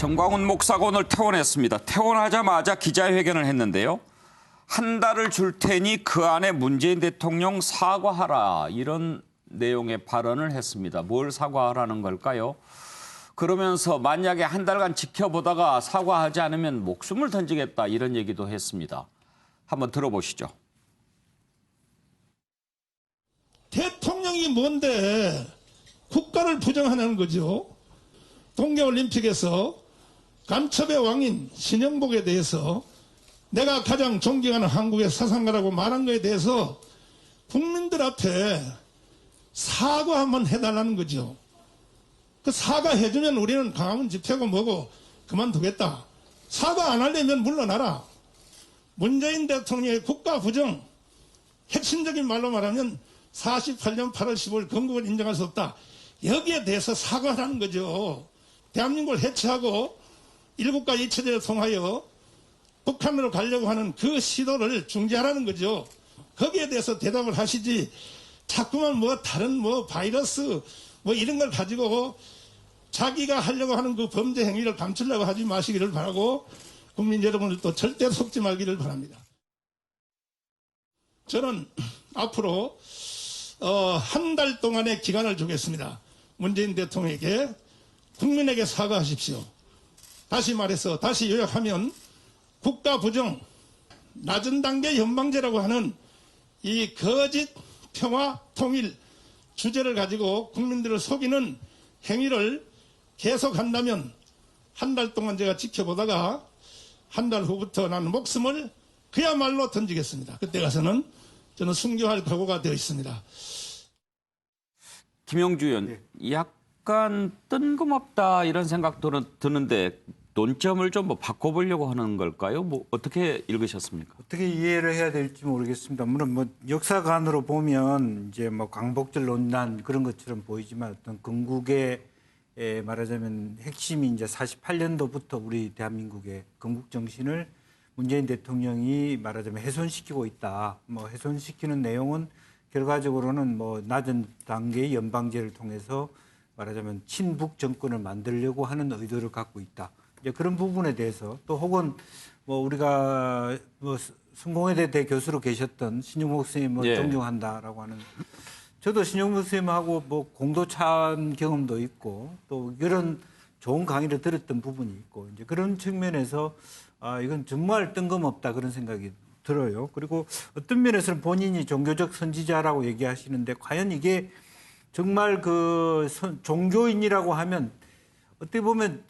정광훈 목사가 오늘 퇴원했습니다. 퇴원하자마자 기자회견을 했는데요. 한 달을 줄 테니 그 안에 문재인 대통령 사과하라, 이런 내용의 발언을 했습니다. 뭘 사과하라는 걸까요? 그러면서 만약에 한 달간 지켜보다가 사과하지 않으면 목숨을 던지겠다, 이런 얘기도 했습니다. 한번 들어보시죠. 대통령이 뭔데 국가를 부정하는 거죠. 동계올림픽에서 간첩의 왕인 신영복에 대해서 내가 가장 존경하는 한국의 사상가라고 말한 거에 대해서 국민들 앞에 사과 한번 해달라는 거죠. 그 사과해주면 우리는 광화문 집회고 뭐고 그만두겠다. 사과 안 하려면 물러나라. 문재인 대통령의 국가 부정, 핵심적인 말로 말하면 48년 8월 15일 건국을 인정할 수 없다. 여기에 대해서 사과하라는 거죠. 대한민국을 해체하고 일국가 이체제를 통하여 북한으로 가려고 하는 그 시도를 중지하라는 거죠. 거기에 대해서 대답을 하시지, 자꾸만 다른 바이러스 이런 걸 가지고 자기가 하려고 하는 그 범죄 행위를 감추려고 하지 마시기를 바라고 국민 여러분들도 절대 속지 말기를 바랍니다. 저는 앞으로 한 달 동안의 기간을 주겠습니다. 문재인 대통령에게, 국민에게 사과하십시오. 다시 말해서, 다시 요약하면 국가 부정, 낮은 단계 연방제라고 하는 이 거짓 평화 통일 주제를 가지고 국민들을 속이는 행위를 계속한다면 한 달 동안 제가 지켜보다가 한 달 후부터 나는 목숨을 그야말로 던지겠습니다. 그때 가서는 저는 순교할 각오가 되어 있습니다. 김영주 의원, 약간 뜬금없다 이런 생각 드는데 논점을 좀 바꿔보려고 하는 걸까요? 어떻게 읽으셨습니까? 어떻게 이해를 해야 될지 모르겠습니다. 물론 역사관으로 보면 이제 광복절 논란 그런 것처럼 보이지만 어떤 건국의 말하자면 핵심이 이제 48년도부터 우리 대한민국의 건국 정신을 문재인 대통령이 말하자면 훼손시키고 있다. 훼손시키는 내용은 결과적으로는 낮은 단계의 연방제를 통해서 말하자면 친북 정권을 만들려고 하는 의도를 갖고 있다. 이제 그런 부분에 대해서 또 혹은 우리가 성공회대 대교수로 계셨던 신용복 선생님을 존경한다라고 하는, 저도 신용복 선생님하고 공도찬 경험도 있고 또 이런 좋은 강의를 들었던 부분이 있고, 이제 그런 측면에서 이건 정말 뜬금없다 그런 생각이 들어요. 그리고 어떤 면에서는 본인이 종교적 선지자라고 얘기하시는데 과연 이게 정말 종교인이라고 하면 어떻게 보면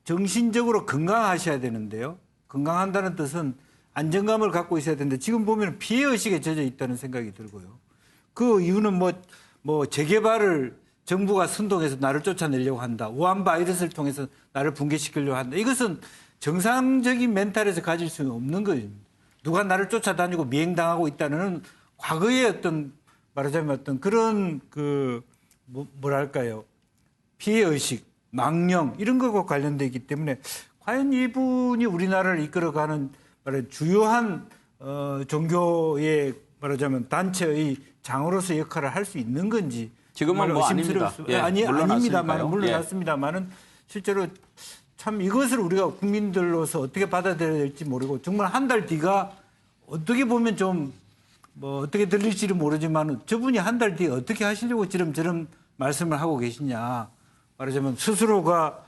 정신적으로 건강하셔야 되는데요. 건강한다는 뜻은 안정감을 갖고 있어야 되는데 지금 보면 피해의식에 젖어 있다는 생각이 들고요. 그 이유는 재개발을 정부가 선동해서 나를 쫓아내려고 한다. 우한 바이러스를 통해서 나를 붕괴시키려고 한다. 이것은 정상적인 멘탈에서 가질 수 없는 거입니다. 누가 나를 쫓아다니고 미행당하고 있다는 과거의 말하자면 그런 피해의식, 망령 이런 것과 관련되어 있기 때문에 과연 이분이 우리나라를 이끌어가는 주요한 종교의 말하자면 단체의 장으로서 역할을 할 수 있는 건지 지금은 아닙니다. 물러났습니다만은 실제로 참 이것을 우리가 국민들로서 어떻게 받아들여야 될지 모르고, 정말 한 달 뒤가 어떻게 보면 좀 어떻게 들릴지는 모르지만 저분이 한 달 뒤에 어떻게 하시려고 저런 말씀을 하고 계시냐, 말하자면 스스로가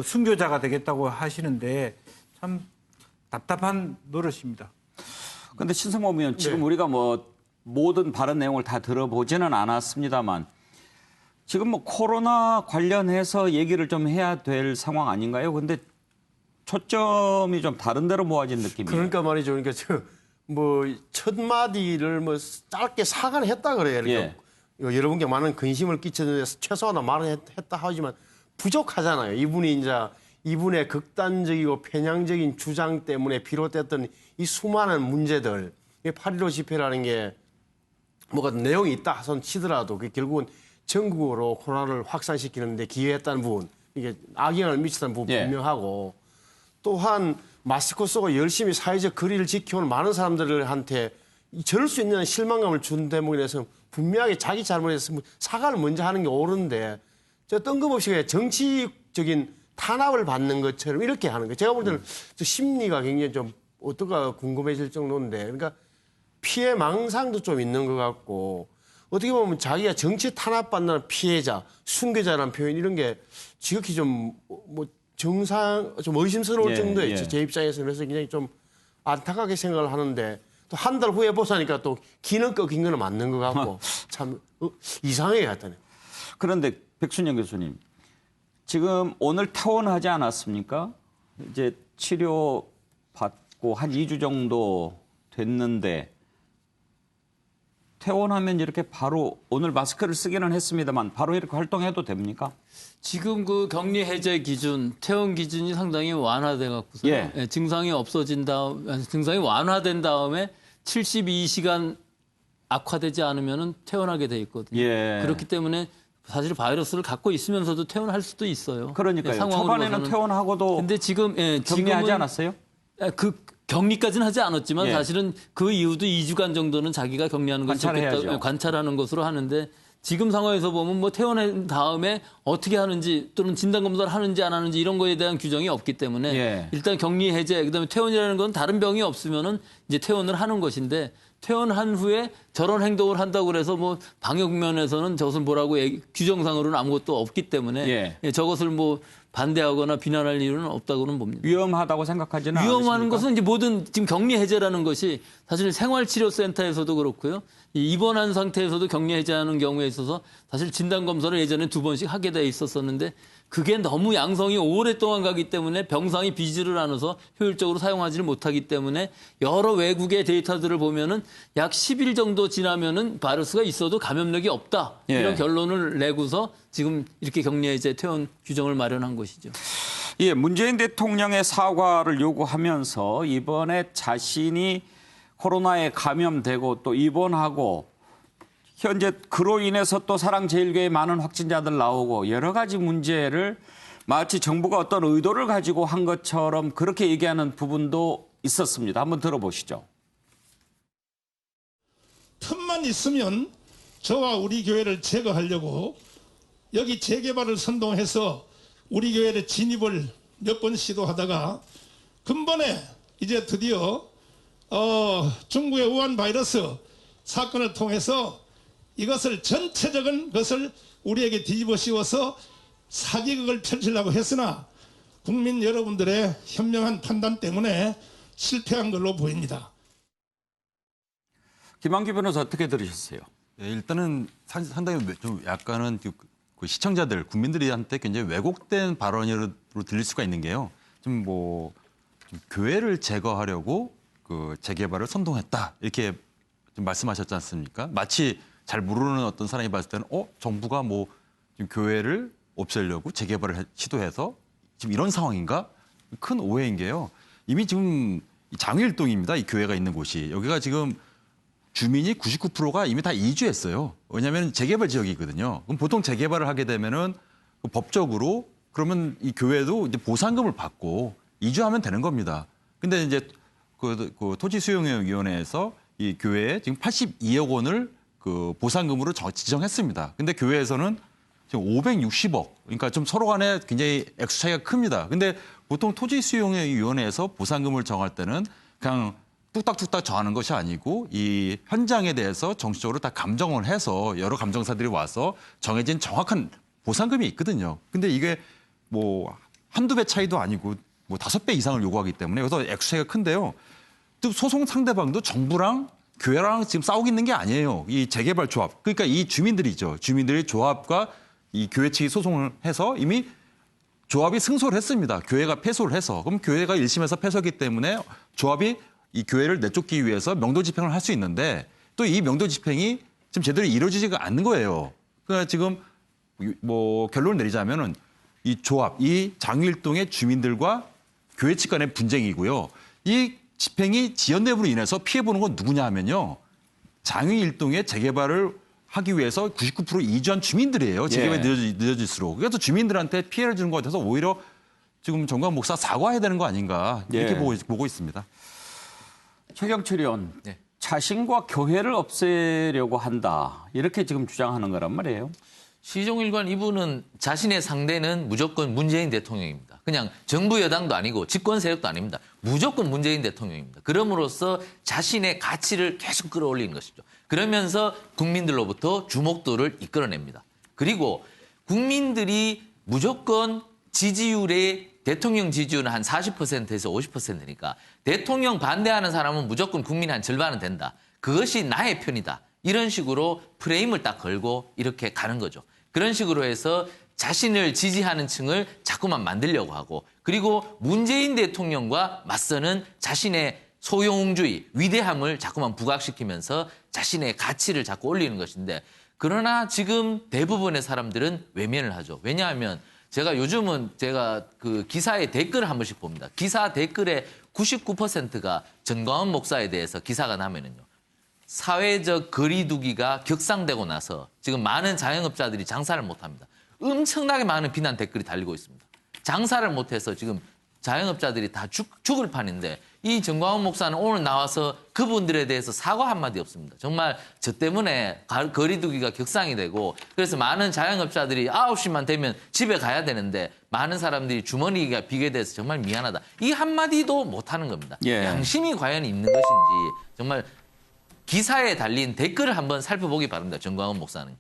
순교자가 되겠다고 하시는데 참 답답한 노릇입니다. 그런데 신성범 의원, 지금 우리가 모든 발언 내용을 다 들어보지는 않았습니다만 지금 코로나 관련해서 얘기를 좀 해야 될 상황 아닌가요? 근데 초점이 좀 다른 데로 모아진 느낌이에요. 그러니까 말이죠. 그러니까 첫 마디를 짧게 사과를 했다 그래요. 예. 여러분께 많은 근심을 끼쳤는데 최소한 말을 했다 하지만 부족하잖아요. 이분의 극단적이고 편향적인 주장 때문에 비롯됐던 이 수많은 문제들, 8.15 집회라는 게 내용이 있다 손 치더라도 그게 결국은 전국으로 코로나를 확산시키는데 기여했다는 부분, 이게 악영향을 미쳤다는 부분 분명하고, 또한 마스크 쓰고 열심히 사회적 거리를 지켜오는 많은 사람들한테 저럴 수 있는 실망감을 준 대목에 대해서 분명하게 자기 잘못에서 사과를 먼저 하는 게 옳은데 저 뜬금없이 정치적인 탄압을 받는 것처럼 이렇게 하는 거예요. 제가 볼 때는 저 심리가 굉장히 좀 어떨까 궁금해질 정도인데, 그러니까 피해 망상도 좀 있는 것 같고, 어떻게 보면 자기가 정치 탄압받는 피해자, 순교자라는 표현 이런 게 지극히 좀 뭐 정상, 좀 의심스러울 예, 정도였죠. 예. 제 입장에서. 그래서 굉장히 좀 안타깝게 생각을 하는데, 또 한 달 후에 보자니까 또 기는 꺾인 거는 맞는 것 같고, 참 이상해요, 하여튼. 그런데 백순영 교수님, 지금 오늘 퇴원하지 않았습니까? 이제 치료 받고 한 2주 정도 됐는데 퇴원하면 이렇게 바로 오늘 마스크를 쓰기는 했습니다만 바로 이렇게 활동해도 됩니까? 지금 그 격리 해제 기준, 퇴원 기준이 상당히 완화돼 갖고서 예. 증상이 없어진 다음, 증상이 완화된 다음에 72시간 악화되지 않으면은 퇴원하게 돼 있거든요. 예. 그렇기 때문에 사실 바이러스를 갖고 있으면서도 퇴원할 수도 있어요. 그러니까요. 상황으로 초반에는 봐서는. 퇴원하고 근데 지금 격리하지 지금은 않았어요? 그 격리까지는 하지 않았지만 예. 사실은 그 이후도 2주간 정도는 자기가 격리하는 것이 관찰해야죠. 좋겠다, 관찰하는 것으로 하는데 지금 상황에서 보면 뭐 퇴원한 다음에 어떻게 하는지 또는 진단 검사를 하는지 안 하는지 이런 거에 대한 규정이 없기 때문에 예. 일단 격리 해제 그다음에 퇴원이라는 건 다른 병이 없으면은 이제 퇴원을 하는 것인데 퇴원한 후에 저런 행동을 한다고 그래서 뭐 방역 면에서는 저것을 뭐라고 규정상으로는 아무것도 없기 때문에 예. 저것을 뭐 반대하거나 비난할 이유는 없다고는 봅니다. 위험하다고 생각하지는 위험한 않으십니까? 것은 이제 모든 지금 격리 해제라는 것이 사실 생활치료센터에서도 그렇고요. 이 입원한 상태에서도 격리 해제하는 경우에 있어서 사실 진단 검사를 예전에 2번씩 하게 돼 있었었는데 그게 너무 양성이 오랫동안 가기 때문에 병상이 비지를 않아서 효율적으로 사용하지를 못하기 때문에 여러 외국의 데이터들을 보면은 약 10일 정도 지나면은 바이러스가 있어도 감염력이 없다. 예. 이런 결론을 내고서 지금 이렇게 격리 해제 퇴원 규정을 마련한 것이죠. 예, 문재인 대통령의 사과를 요구하면서 이번에 자신이 코로나에 감염되고 또 입원하고 현재 그로 인해서 또 사랑제일교회 많은 확진자들 나오고 여러 가지 문제를 마치 정부가 어떤 의도를 가지고 한 것처럼 그렇게 얘기하는 부분도 있었습니다. 한번 들어보시죠. 틈만 있으면 저와 우리 교회를 제거하려고 여기 재개발을 선동해서 우리 교회의 진입을 몇 번 시도하다가 근본에 이제 드디어 중국의 우한 바이러스 사건을 통해서 이것을 전체적인 것을 우리에게 뒤집어 씌워서 사기극을 펼치려고 했으나 국민 여러분들의 현명한 판단 때문에 실패한 걸로 보입니다. 김한규 변호사 어떻게 들으셨어요? 예, 일단은 상당히 좀 약간은 그 시청자들, 국민들한테 굉장히 왜곡된 발언으로 들릴 수가 있는 게요. 좀 교회를 제거하려고 그 재개발을 선동했다 이렇게 좀 말씀하셨지 않습니까? 마치 잘 모르는 어떤 사람이 봤을 때는 정부가 뭐 지금 교회를 없애려고 재개발을 시도해서 지금 이런 상황인가? 큰 오해인 게요. 이미 지금 장외일동입니다. 이 교회가 있는 곳이. 여기가 지금 주민이 99%가 이미 다 이주했어요. 왜냐하면 재개발 지역이거든요. 그럼 보통 재개발을 하게 되면은 법적으로 그러면 이 교회도 이제 보상금을 받고 이주하면 되는 겁니다. 근데 이제 그 토지수용위원회에서 이 교회에 지금 82억 원을 그 보상금으로 지정했습니다. 근데 교회에서는 지금 560억. 그러니까 좀 서로 간에 굉장히 액수 차이가 큽니다. 근데 보통 토지수용위원회에서 보상금을 정할 때는 그냥 뚝딱뚝딱 정하는 것이 아니고 이 현장에 대해서 정치적으로 다 감정을 해서 여러 감정사들이 와서 정해진 정확한 보상금이 있거든요. 근데 이게 뭐 한두 배 차이도 아니고 뭐 5배 이상을 요구하기 때문에 그래서 액수 차이가 큰데요. 또 소송 상대방도 정부랑 교회랑 지금 싸우고 있는 게 아니에요. 이 재개발 조합. 그러니까 이 주민들이죠. 주민들이 조합과 이 교회 측이 소송을 해서 이미 조합이 승소를 했습니다. 교회가 패소를 해서. 그럼 교회가 1심에서 패소하기 때문에 조합이 이 교회를 내쫓기 위해서 명도 집행을 할 수 있는데 또 이 명도 집행이 지금 제대로 이루어지지가 않는 거예요. 그러니까 지금 뭐 결론을 내리자면은 이 조합, 이 장일동의 주민들과 교회 측 간의 분쟁이고요. 이 집행이 지연 내부로 인해서 피해보는 건 누구냐 하면요. 장위일동의 재개발을 하기 위해서 99% 이주한 주민들이에요. 재개발이 늦어질수록. 그래서 주민들한테 피해를 주는 것 같아서 오히려 지금 정광 목사 사과해야 되는 거 아닌가 이렇게 보고 있습니다. 최경철 의원, 자신과 교회를 없애려고 한다. 이렇게 지금 주장하는 거란 말이에요. 시종일관 이분은 자신의 상대는 무조건 문재인 대통령입니다. 그냥 정부 여당도 아니고 집권 세력도 아닙니다. 무조건 문재인 대통령입니다. 그럼으로써 자신의 가치를 계속 끌어올리는 것이죠. 그러면서 국민들로부터 주목도를 이끌어냅니다. 그리고 국민들이 무조건 지지율의 대통령 지지율은 한 40%에서 50%니까 대통령 반대하는 사람은 무조건 국민의 한 절반은 된다. 그것이 나의 편이다. 이런 식으로 프레임을 딱 걸고 이렇게 가는 거죠. 그런 식으로 해서 자신을 지지하는 층을 자꾸만 만들려고 하고 그리고 문재인 대통령과 맞서는 자신의 소용주의, 위대함을 자꾸만 부각시키면서 자신의 가치를 자꾸 올리는 것인데 그러나 지금 대부분의 사람들은 외면을 하죠. 왜냐하면 요즘은 그 기사의 댓글을 한 번씩 봅니다. 기사 댓글의 99%가 전광훈 목사에 대해서 기사가 나면은요. 사회적 거리두기가 격상되고 나서 지금 많은 자영업자들이 장사를 못합니다. 엄청나게 많은 비난 댓글이 달리고 있습니다. 장사를 못해서 지금 자영업자들이 다 죽을 판인데 이 전광훈 목사는 오늘 나와서 그분들에 대해서 사과 한마디 없습니다. 정말 저 때문에 거리두기가 격상이 되고 그래서 많은 자영업자들이 9시만 되면 집에 가야 되는데 많은 사람들이 주머니가 비게 돼서 정말 미안하다. 이 한마디도 못하는 겁니다. 예. 양심이 과연 있는 것인지 정말 기사에 달린 댓글을 한번 살펴보기 바랍니다. 전광훈 목사는.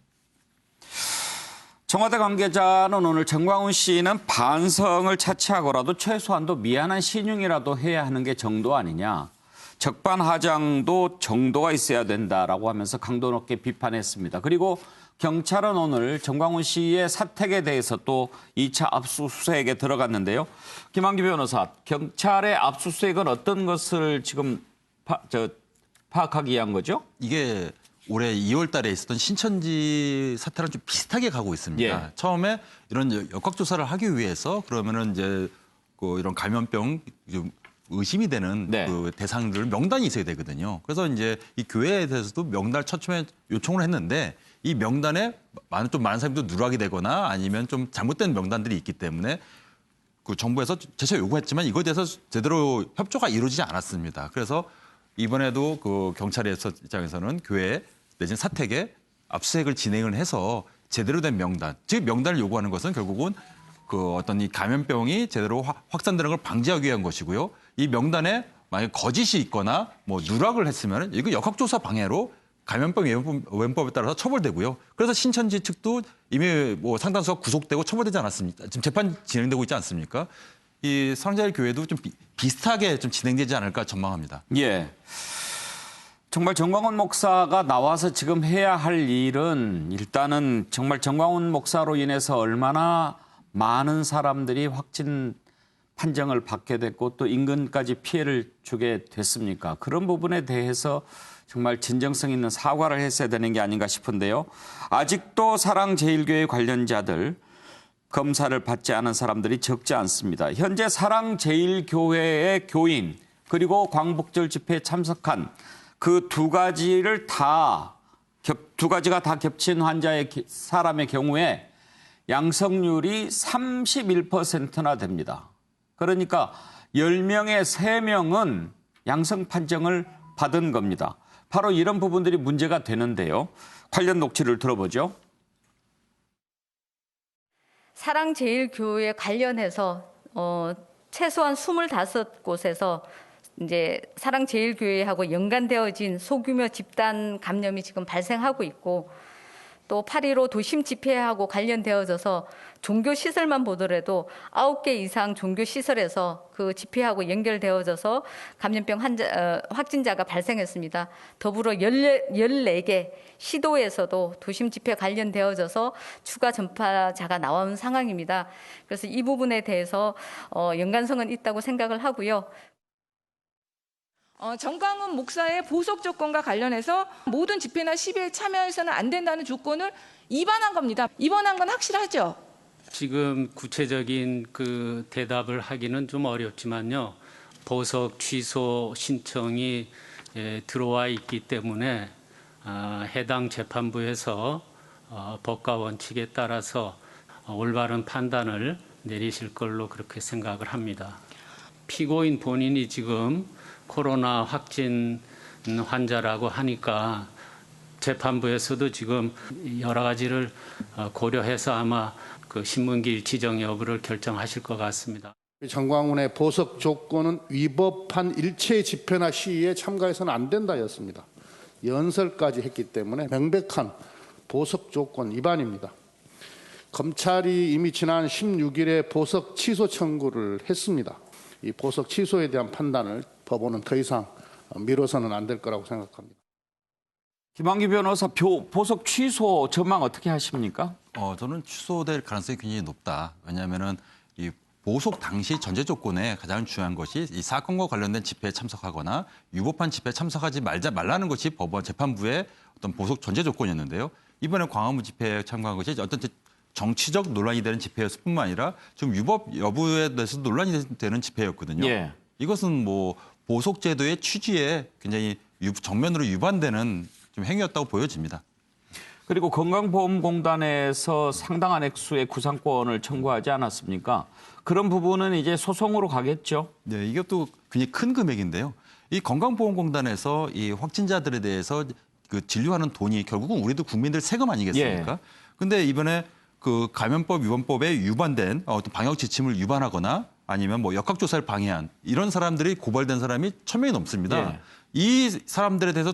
청와대 관계자는 오늘 전광훈 씨는 반성을 차치하고라도 최소한도 미안한 신용이라도 해야 하는 게 정도 아니냐. 적반하장도 정도가 있어야 된다라고 하면서 강도 높게 비판했습니다. 그리고 경찰은 오늘 전광훈 씨의 사택에 대해서 또 2차 압수수색에 들어갔는데요. 김한기 변호사, 경찰의 압수수색은 어떤 것을 지금 파악하기 위한 거죠? 이게 올해 2월 달에 있었던 신천지 사태랑 좀 비슷하게 가고 있습니다. 예. 처음에 이런 역학조사를 하기 위해서 그러면은 이제 이런 감염병 좀 의심이 되는 네. 그 대상들 명단이 있어야 되거든요. 그래서 이제 이 교회에 대해서도 명단을 처음에 요청을 했는데 이 명단에 많은 사람도 누락이 되거나 아니면 좀 잘못된 명단들이 있기 때문에 그 정부에서 재차 요구했지만 이거에 대해서 제대로 협조가 이루어지지 않았습니다. 그래서 이번에도 그 경찰에서 입장에서는 교회 내지는 사택에 압수수색을 진행을 해서 제대로 된 명단, 즉 명단을 요구하는 것은 결국은 그 어떤 이 감염병이 제대로 확산되는 걸 방지하기 위한 것이고요. 이 명단에 만약 거짓이 있거나 뭐 누락을 했으면 이거 역학조사 방해로 감염병 예방법에 따라서 처벌되고요. 그래서 신천지 측도 이미 뭐 상당수가 구속되고 처벌되지 않았습니까? 지금 재판 진행되고 있지 않습니까? 이 사랑제일 교회도 좀 비슷하게 좀 진행되지 않을까 전망합니다. 예. 정말 전광훈 목사가 나와서 지금 해야 할 일은 일단은 정말 전광훈 목사로 인해서 얼마나 많은 사람들이 확진 판정을 받게 됐고 또 인근까지 피해를 주게 됐습니까? 그런 부분에 대해서 정말 진정성 있는 사과를 했어야 되는 게 아닌가 싶은데요. 아직도 사랑제일교회 관련자들 검사를 받지 않은 사람들이 적지 않습니다. 현재 사랑제일교회의 교인 그리고 광복절 집회에 참석한 그 두 가지가 다 겹친 사람의 경우에 양성률이 31%나 됩니다. 그러니까 10명에 3명은 양성 판정을 받은 겁니다. 바로 이런 부분들이 문제가 되는데요. 관련 녹취를 들어보죠. 사랑제일교회 관련해서 최소한 25곳에서 이제 사랑제일교회하고 연관되어진 소규모 집단 감염이 지금 발생하고 있고 또 8.15 도심 집회하고 관련되어져서 종교시설만 보더라도 9개 이상 종교시설에서 그 집회하고 연결되어져서 감염병 확진자가 발생했습니다. 더불어 14개 시도에서도 도심 집회 관련되어져서 추가 전파자가 나온 상황입니다. 그래서 이 부분에 대해서 연관성은 있다고 생각을 하고요. 전광훈 목사의 보석 조건과 관련해서 모든 집회나 시위에 참여해서는 안 된다는 조건을 위반한 겁니다. 위반한 건 확실하죠? 지금 구체적인 그 대답을 하기는 좀 어렵지만요. 보석 취소 신청이 들어와 있기 때문에 해당 재판부에서 법과 원칙에 따라서 올바른 판단을 내리실 걸로 그렇게 생각을 합니다. 피고인 본인이 지금 코로나 확진 환자라고 하니까 재판부에서도 지금 여러 가지를 고려해서 아마 그 신문기 지정 여부를 결정하실 것 같습니다. 정광훈의 보석 조건은 위법한 일체 집회나 시위에 참가해서는 안 된다였습니다. 연설까지 했기 때문에 명백한 보석 조건 위반입니다. 검찰이 이미 지난 16일에 보석 취소 청구를 했습니다. 이 보석 취소에 대한 판단을 법원은 더 이상 미뤄서는 안 될 거라고 생각합니다. 김한기 변호사, 보석 취소 전망 어떻게 하십니까? 저는 취소될 가능성이 굉장히 높다. 왜냐하면은 이 보석 당시 전제 조건에 가장 중요한 것이 이 사건과 관련된 집회에 참석하거나 위법한 집회에 참석하지 말라는 것이 법원 재판부의 어떤 보석 전제 조건이었는데요. 이번에 광화문 집회에 참가한 것이 어떤 정치적 논란이 되는 집회였을 뿐만 아니라 좀 위법 여부에 대해서 논란이 되는 집회였거든요. 예. 이것은 뭐 보석 제도의 취지에 굉장히 정면으로 위반되는 좀 행위였다고 보여집니다. 그리고 건강보험공단에서 상당한 액수의 구상권을 청구하지 않았습니까? 그런 부분은 이제 소송으로 가겠죠. 네, 이것도 굉장히 큰 금액인데요. 이 건강보험공단에서 이 확진자들에 대해서 그 진료하는 돈이 결국은 우리도 국민들 세금 아니겠습니까? 근데 이번에 그 감염법 위반법에 위반된 어떤 방역 지침을 위반하거나 아니면 뭐 역학조사를 방해한 이런 사람들이 고발된 사람이 1,000명이 넘습니다. 이 사람들에 대해서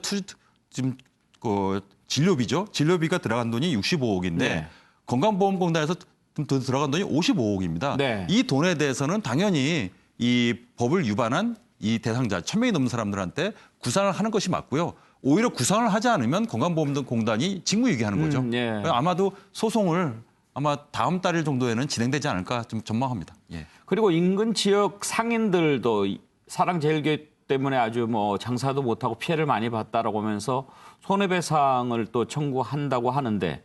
지금 그 진료비가 들어간 돈이 65억인데 건강보험공단에서 더 들어간 돈이 55억입니다. 이 돈에 대해서는 당연히 이 법을 위반한 이 대상자 1,000명이 넘는 사람들한테 구상을 하는 것이 맞고요. 오히려 구상을 하지 않으면 건강보험공단이 직무유기하는 거죠. 아마도 소송을 아마 다음 달일 정도에는 진행되지 않을까 좀 전망합니다. 그리고 인근 지역 상인들도 사랑제일교회 때문에 아주 뭐 장사도 못하고 피해를 많이 봤다라고 하면서 손해배상을 또 청구한다고 하는데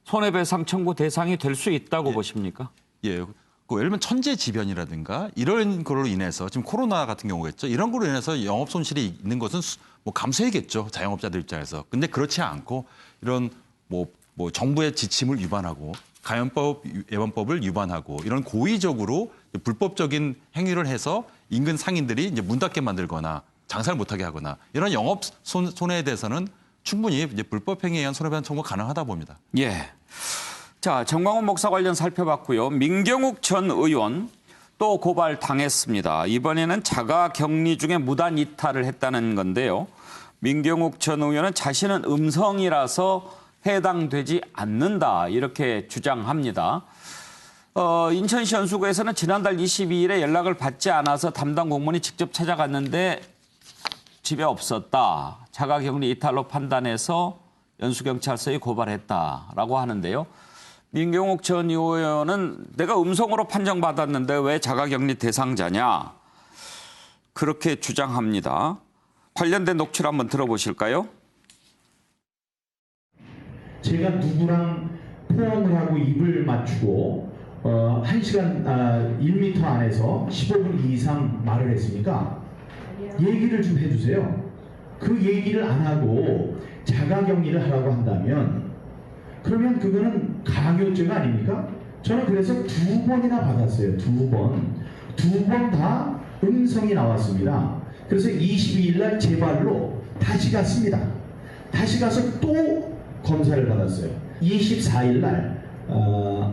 손해배상 청구 대상이 될 수 있다고 보십니까? 예. 예를 들면 천재지변이라든가 이런 걸로 인해서 지금 코로나 같은 경우겠죠. 이런 걸로 인해서 영업 손실이 있는 것은 뭐 감수해야겠죠. 자영업자들 입장에서. 근데 그렇지 않고 이런 뭐 정부의 지침을 위반하고 감염법 예방법을 위반하고 이런 고의적으로 불법적인 행위를 해서 인근 상인들이 이제 문 닫게 만들거나 장사를 못하게 하거나 이런 영업 손해에 대해서는 충분히 이제 불법 행위에 의한 손해배상 청구가 가능하다 봅니다. 예. 자, 정광훈 목사 관련 살펴봤고요. 민경욱 전 의원 또 고발 당했습니다. 이번에는 자가격리 중에 무단 이탈을 했다는 건데요. 민경욱 전 의원은 자신은 음성이라서 해당되지 않는다 이렇게 주장합니다. 인천시 연수구에서는 지난달 22일에 연락을 받지 않아서 담당 공무원이 직접 찾아갔는데 집에 없었다. 자가격리 이탈로 판단해서 연수경찰서에 고발했다라고 하는데요. 민경욱 전 의원은 내가 음성으로 판정받았는데 왜 자가격리 대상자냐 그렇게 주장합니다. 관련된 녹취를 한번 들어보실까요? 제가 누구랑 포옹을 하고 입을 맞추고 1시간 1m 안에서 15분 이상 말을 했으니까 얘기를 좀 해주세요. 그 얘기를 안 하고 자가격리를 하라고 한다면 그러면 그거는 강요죄가 아닙니까? 저는 그래서 2번이나 받았어요. 2번 다 음성이 나왔습니다. 그래서 22일 날 제 발로 다시 갔습니다. 다시 가서 또 검사를 받았어요. 24일 날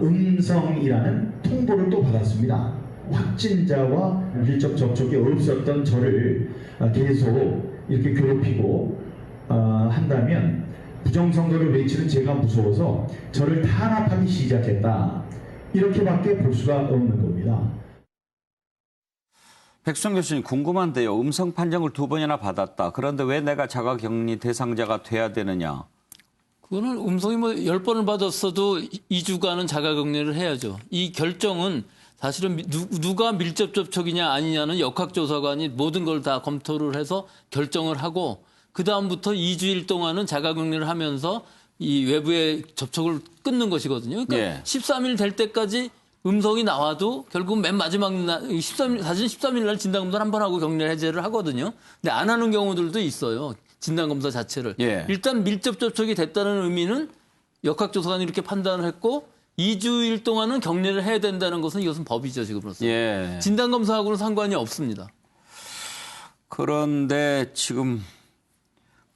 음성이라는 통보를 또 받았습니다. 확진자와 밀접 접촉이 없었던 저를 계속 이렇게 괴롭히고 한다면 부정선거를 외치는 제가 무서워서 저를 탄압하기 시작했다. 이렇게밖에 볼 수가 없는 겁니다. 백수정 교수님 궁금한데요. 음성 판정을 2번이나 받았다. 그런데 왜 내가 자가격리 대상자가 돼야 되느냐? 그거는 음성이 뭐 10번을 받았어도 2주간은 자가격리를 해야죠. 이 결정은 사실은 누가 밀접 접촉이냐 아니냐는 역학조사관이 모든 걸 다 검토를 해서 결정을 하고 그다음부터 2주일 동안은 자가격리를 하면서 이 외부의 접촉을 끊는 것이거든요. 그러니까 13일 될 때까지 음성이 나와도 결국 맨 마지막 날 13일 사실 13일 날 진단검사를 한 번 하고 격리 해제를 하거든요. 근데 안 하는 경우들도 있어요. 진단검사 자체를. 일단 밀접 접촉이 됐다는 의미는 역학조사관이 이렇게 판단을 했고 2주일 동안은 격리를 해야 된다는 것은 이것은 법이죠, 지금으로서. 진단검사하고는 상관이 없습니다. 그런데 지금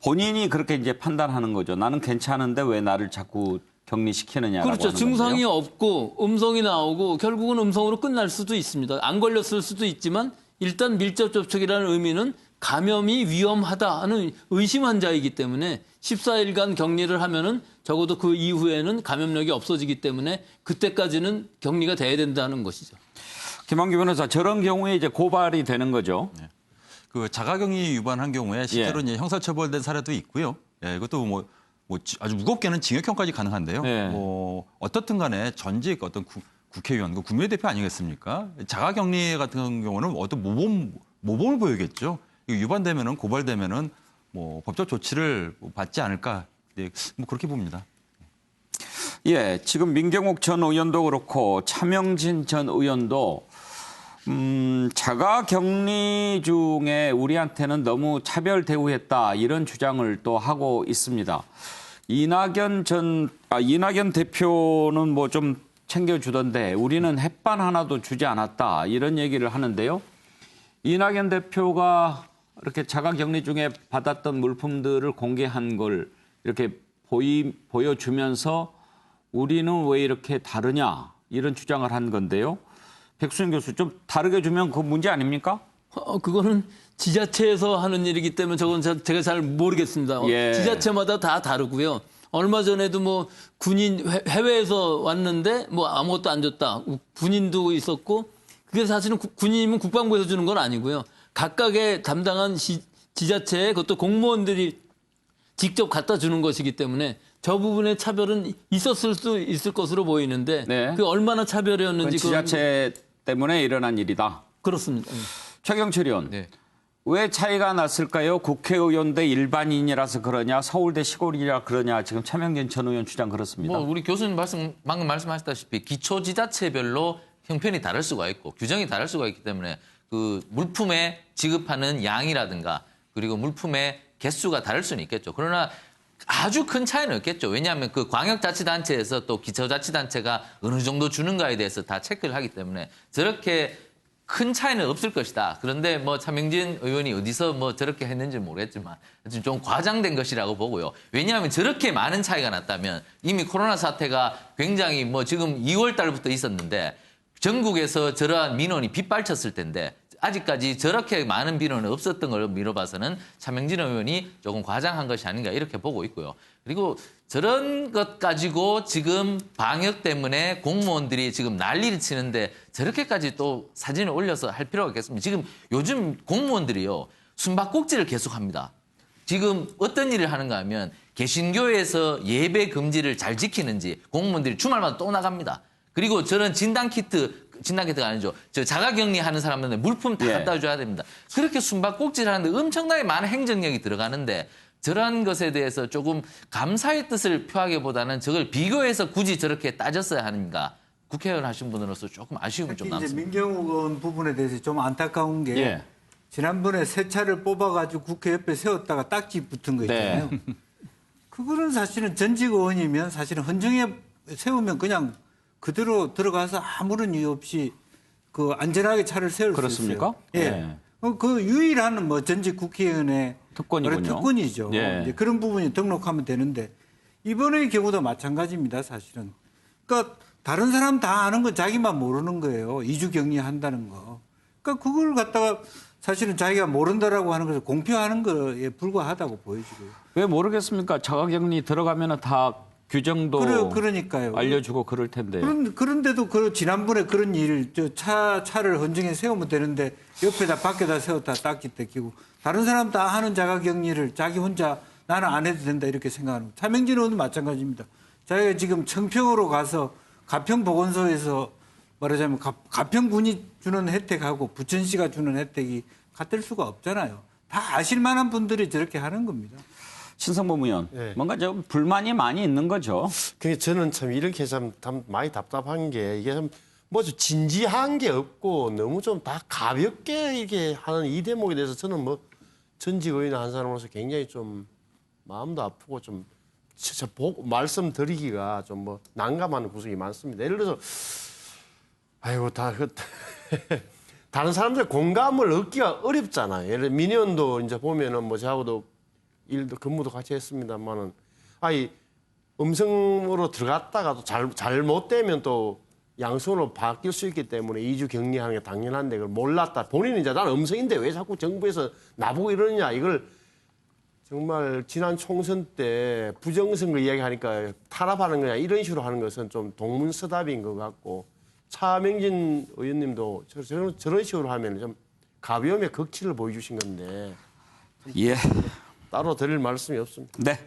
본인이 그렇게 이제 판단하는 거죠. 나는 괜찮은데 왜 나를 자꾸 격리시키느냐라고 그렇죠. 하는 증상이 건데요. 없고 음성이 나오고 결국은 음성으로 끝날 수도 있습니다. 안 걸렸을 수도 있지만 일단 밀접 접촉이라는 의미는 감염이 위험하다는 의심 환자이기 때문에 14일간 격리를 하면은 적어도 그 이후에는 감염력이 없어지기 때문에 그때까지는 격리가 돼야 된다는 것이죠. 김한규 변호사, 저런 경우에 이제 고발이 되는 거죠. 그 자가격리 위반한 경우에 실제로 이제 형사처벌된 사례도 있고요. 예, 이것도 뭐 아주 무겁게는 징역형까지 가능한데요. 네. 뭐 어떻든 간에 전직 어떤 국회의원, 그 국민의 대표 아니겠습니까? 자가격리 같은 경우는 어떤 모범을 보이겠죠. 이거 위반되면은 고발되면은 뭐 법적 조치를 받지 않을까. 네, 뭐 그렇게 봅니다. 예, 지금 민경욱 전 의원도 그렇고 차명진 전 의원도 자가격리 중에 우리한테는 너무 차별 대우했다 이런 주장을 또 하고 있습니다. 이낙연 대표는 뭐 좀 챙겨주던데 우리는 햇반 하나도 주지 않았다 이런 얘기를 하는데요. 이낙연 대표가 이렇게 자가격리 중에 받았던 물품들을 공개한 걸 이렇게 보여주면서 우리는 왜 이렇게 다르냐 이런 주장을 한 건데요. 백수영 교수 좀 다르게 주면 그 문제 아닙니까? 그거는 지자체에서 하는 일이기 때문에 저건 제가 잘 모르겠습니다. 예. 지자체마다 다 다르고요. 얼마 전에도 뭐 군인 해외에서 왔는데 뭐 아무것도 안 줬다. 군인도 있었고 그게 사실은 군인이면 국방부에서 주는 건 아니고요. 각각의 담당한 지자체에 그것도 공무원들이 직접 갖다 주는 것이기 때문에 저 부분의 차별은 있었을 수 있을 것으로 보이는데 네. 그 얼마나 차별이었는지 지자체 때문에 일어난 일이다. 그렇습니다. 최경철 의원. 네. 왜 차이가 났을까요? 국회의원 대 일반인이라서 그러냐, 서울대 시골이라 그러냐. 지금 차명진 전 의원 주장 그렇습니다. 뭐 우리 교수님 방금 말씀하셨다시피 기초지자체별로 형편이 다를 수가 있고 규정이 다를 수가 있기 때문에 그 물품에 지급하는 양이라든가 그리고 물품의 개수가 다를 수는 있겠죠. 그러나 아주 큰 차이는 없겠죠. 왜냐하면 그 광역자치단체에서 또 기초자치단체가 어느 정도 주는가에 대해서 다 체크를 하기 때문에 저렇게 큰 차이는 없을 것이다. 그런데 뭐 차명진 의원이 어디서 뭐 저렇게 했는지 모르겠지만 좀 과장된 것이라고 보고요. 왜냐하면 저렇게 많은 차이가 났다면 이미 코로나 사태가 굉장히 뭐 지금 2월 달부터 있었는데 전국에서 저러한 민원이 빗발쳤을 텐데 아직까지 저렇게 많은 민원은 없었던 걸 미뤄봐서는 차명진 의원이 조금 과장한 것이 아닌가 이렇게 보고 있고요. 그리고 저런 것 가지고 지금 방역 때문에 공무원들이 지금 난리를 치는데 저렇게까지 또 사진을 올려서 할 필요가 있겠습니까? 지금 요즘 공무원들이요. 숨바꼭질을 계속합니다. 지금 어떤 일을 하는가 하면 개신교에서 예배 금지를 잘 지키는지 공무원들이 주말마다 또 나갑니다. 그리고 저런 진단키트가 아니죠. 저 자가격리하는 사람들한테 물품 다 갖다 줘야 됩니다. 그렇게 숨바꼭질하는데 엄청나게 많은 행정력이 들어가는데 저러한 것에 대해서 조금 감사의 뜻을 표하기보다는 저걸 비교해서 굳이 저렇게 따졌어야 하는가. 국회의원 하신 분으로서 조금 아쉬움이 좀 남습니다. 이제 민경욱 의원 부분에 대해서 좀 안타까운 게 예. 지난번에 새 차를 뽑아가지고 국회 옆에 세웠다가 딱지 붙은 거 있잖아요. 그거는 사실은 전직 의원이면 사실은 헌정에 세우면 그냥 그대로 들어가서 아무런 이유 없이 그 안전하게 차를 세울 그렇습니까? 수 있어요. 예. 그 유일한 뭐 전직 국회의원의 특권이군요. 특권이죠. 예. 이제 그런 부분이 등록하면 되는데 이번의 경우도 마찬가지입니다. 사실은. 그러니까 다른 사람 다 아는 건 자기만 모르는 거예요. 이주 격리한다는 거. 그러니까 그걸 갖다가 사실은 자기가 모른다라고 하는 것을 공표하는 거에 불과하다고 보여지고요. 왜 모르겠습니까? 자가격리 들어가면 다 규정도 그러니까요. 알려주고 그럴 텐데요. 그런데도 지난번에 그런 일, 차를 헌정에 세우면 되는데 옆에다 밖에다 세웠다 딱지 떼끼고 다른 사람 다 하는 자가격리를 자기 혼자 나는 안 해도 된다 이렇게 생각하는 거예요. 차명진 의원도 마찬가지입니다. 자기가 지금 청평으로 가서 가평보건소에서 말하자면 가평군이 주는 혜택하고 부천시가 주는 혜택이 같을 수가 없잖아요. 다 아실 만한 분들이 저렇게 하는 겁니다. 신성범 의원, 네. 뭔가 좀 불만이 많이 있는 거죠. 그게 저는 참 이렇게 참 많이 답답한 게 이게 좀 뭐 좀 진지한 게 없고 너무 좀 다 가볍게 이렇게 하는 이 대목에 대해서 저는 뭐 전직 의원 한 사람으로서 굉장히 좀 마음도 아프고 좀 진짜 말씀드리기가 좀 뭐 난감한 구석이 많습니다. 예를 들어서 아이고 다른 사람들 공감을 얻기가 어렵잖아요. 예를 들어 민의원도 이제 보면은 뭐 저하고도 일도 근무도 같이 했습니다만은 아이 음성으로 들어갔다가도 잘못되면 또 양손으로 바뀔 수 있기 때문에 2주 격리하는 게 당연한데 그걸 몰랐다. 본인은 이제 나는 음성인데 왜 자꾸 정부에서 나보고 이러느냐 이걸 정말 지난 총선 때 부정선거 이야기하니까 탄압하는 거냐 이런 식으로 하는 것은 좀 동문서답인 것 같고 차명진 의원님도 저런 식으로 하면 좀 가벼움의 극치를 보여주신 건데 예. 따로 드릴 말씀이 없습니다. 네.